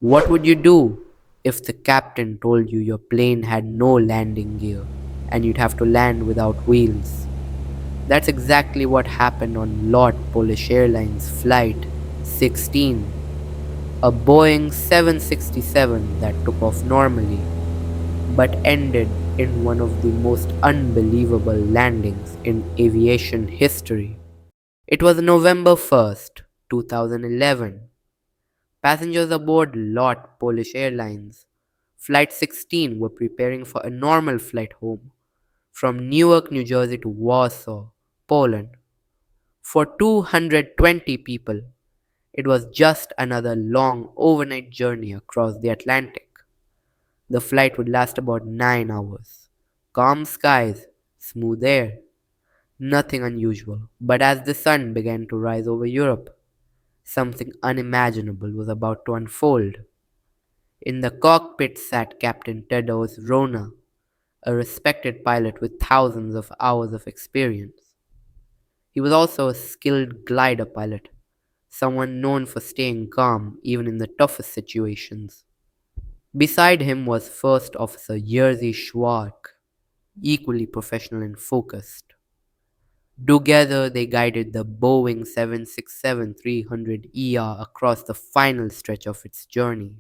What would you do if the captain told you your plane had no landing gear and you'd have to land without wheels? That's exactly what happened on Lot Polish Airlines Flight 16, a Boeing 767 that took off normally but ended in one of the most unbelievable landings in aviation history. It was November 1st, 2011. Passengers aboard LOT Polish Airlines Flight 16 were preparing for a normal flight home from Newark, New Jersey to Warsaw, Poland. For 220 people, it was just another long overnight journey across the Atlantic. The flight would last about 9 hours. Calm skies, smooth air, nothing unusual. But as the sun began to rise over Europe, something unimaginable was about to unfold. In the cockpit sat Captain Tadeusz Rona, a respected pilot with thousands of hours of experience. He was also a skilled glider pilot, someone known for staying calm even in the toughest situations. Beside him was First Officer Jerzy Schwark, equally professional and focused. Together, they guided the Boeing 767-300ER across the final stretch of its journey.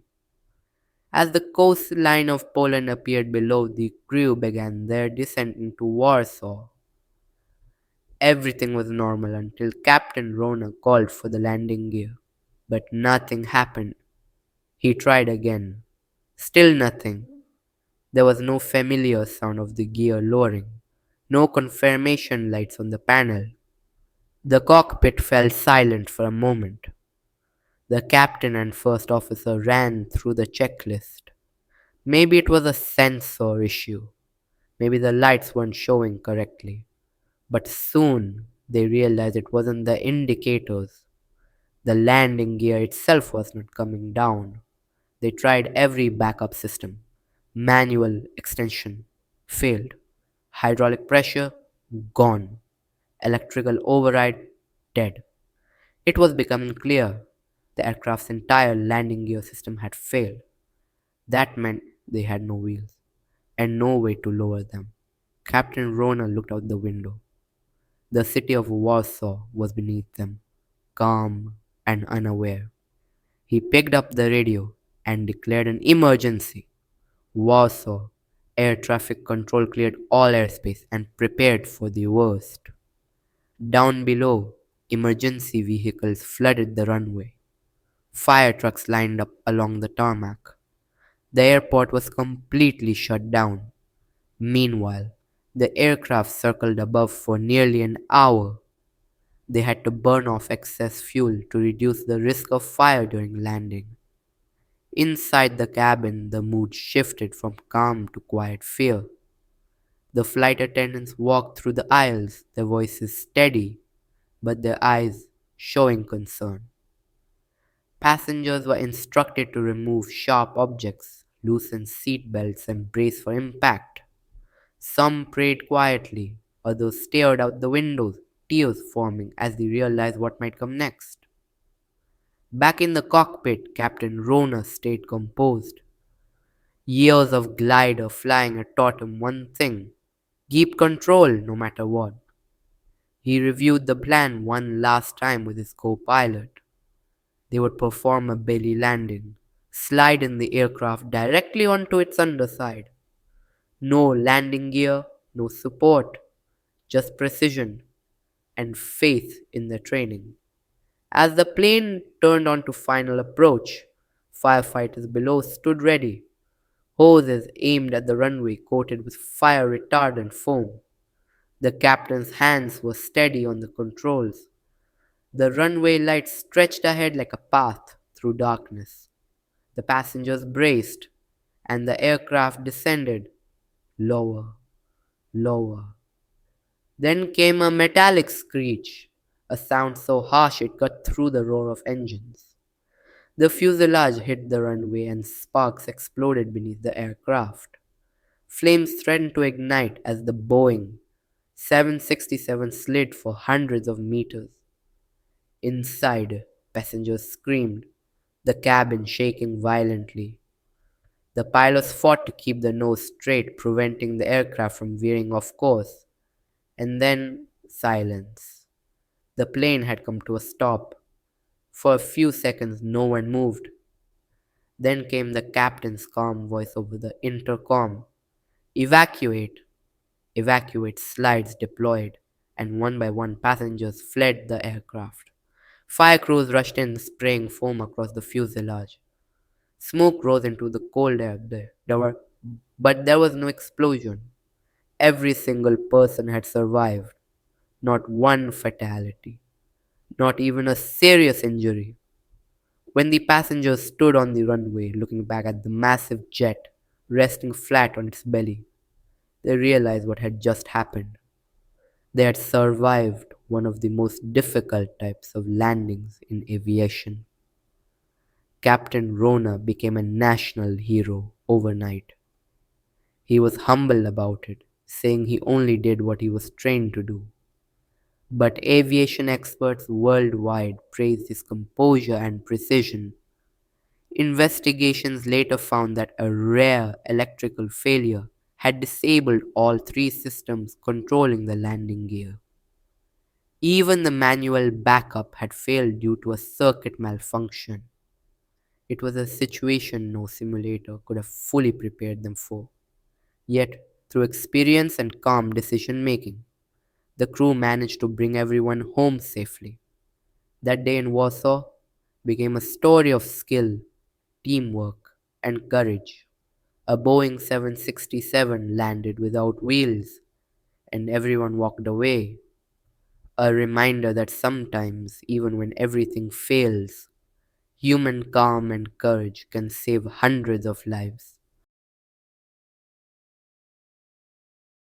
As the coastline of Poland appeared below, the crew began their descent into Warsaw. Everything was normal until Captain Rona called for the landing gear. But nothing happened. He tried again. Still nothing. There was no familiar sound of the gear lowering, no confirmation lights on the panel. The cockpit fell silent for a moment. The captain and first officer ran through the checklist. Maybe it was a sensor issue. Maybe the lights weren't showing correctly. But soon they realized it wasn't the indicators. The landing gear itself was not coming down. They tried every backup system. Manual extension failed. Hydraulic pressure gone. Electrical override dead. It was becoming clear the aircraft's entire landing gear system had failed. That meant they had no wheels and no way to lower them. Captain Rona looked out the window. The city of Warsaw was beneath them, calm and unaware. He picked up the radio and declared an emergency. Warsaw air traffic control cleared all airspace and prepared for the worst. Down below, emergency vehicles flooded the runway. Fire trucks lined up along the tarmac. The airport was completely shut down. Meanwhile, the aircraft circled above for nearly an hour. They had to burn off excess fuel to reduce the risk of fire during landing. Inside the cabin, the mood shifted from calm to quiet fear. The flight attendants walked through the aisles, their voices steady, but their eyes showing concern. Passengers were instructed to remove sharp objects, loosen seat belts, and brace for impact. Some prayed quietly, others stared out the windows, tears forming as they realized what might come next. Back in the cockpit, Captain Rona stayed composed. Years of glider flying had taught him one thing: keep control no matter what. He reviewed the plan one last time with his co pilot. They would perform a belly landing, slide in the aircraft directly onto its underside. No landing gear, no support, just precision and faith in their training. As the plane turned onto final approach, firefighters below stood ready, hoses aimed at the runway coated with fire retardant foam. The captain's hands were steady on the controls. The runway lights stretched ahead like a path through darkness. The passengers braced, and the aircraft descended lower, lower. Then came a metallic screech, a sound so harsh it cut through the roar of engines. The fuselage hit the runway and sparks exploded beneath the aircraft. Flames threatened to ignite as the Boeing 767 slid for hundreds of meters. Inside, passengers screamed. the cabin shaking violently. The pilots fought to keep the nose straight, preventing the aircraft from veering off course. And then silence. The plane had come to a stop. For a few seconds, no one moved. Then came the captain's calm voice over the intercom. Evacuate! Evacuate slides deployed, and one by one passengers fled the aircraft. Fire crews rushed in, spraying foam across the fuselage. Smoke rose into the cold air but there was no explosion. Every single person had survived. Not one fatality. Not even a serious injury. When the passengers stood on the runway looking back at the massive jet resting flat on its belly, they realized what had just happened. They had survived one of the most difficult types of landings in aviation. Captain Rona became a national hero overnight. He was humble about it, saying he only did what he was trained to do. But aviation experts worldwide praised his composure and precision. Investigations later found that a rare electrical failure had disabled all three systems controlling the landing gear. Even the manual backup had failed due to a circuit malfunction. It was a situation no simulator could have fully prepared them for. Yet, through experience and calm decision making, the crew managed to bring everyone home safely. That day in Warsaw became a story of skill, teamwork, and courage. A Boeing 767 landed without wheels, and everyone walked away. A reminder that sometimes, even when everything fails, human calm and courage can save hundreds of lives.